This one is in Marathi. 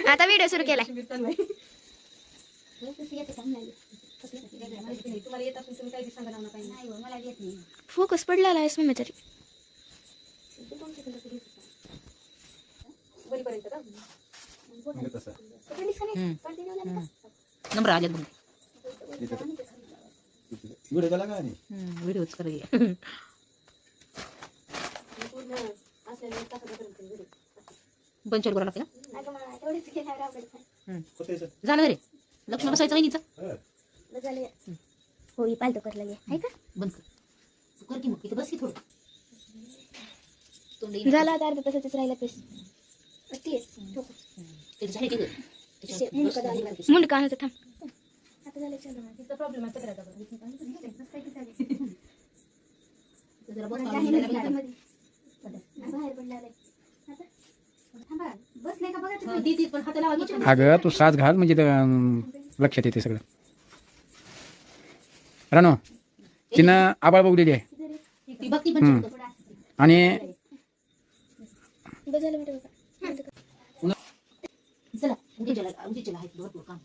आता व्हिडिओ सुरू केलाय. फोकस पडलेला आहेस मम्मी तरी. नंबर आले व्हिडिओच कर. पंचर करावं लागते ना. झालं रे लक्ष बसायचं वहिनीचं. होई पालतो कर लगे आहे का. बंद कर की मग इथं बस की थोडं. झाला आता अर्धा तासाच राहिला पीस. झाले की मुंडका आणायचं थांब. आता झालं प्रॉब्लेम आहे अगं तू साज घाल म्हणजे लक्षात येते सगळं. रानो तिनं आबाळ बघलेली आहे आणि चला उद्याच्याला आहेत भरपूर काम.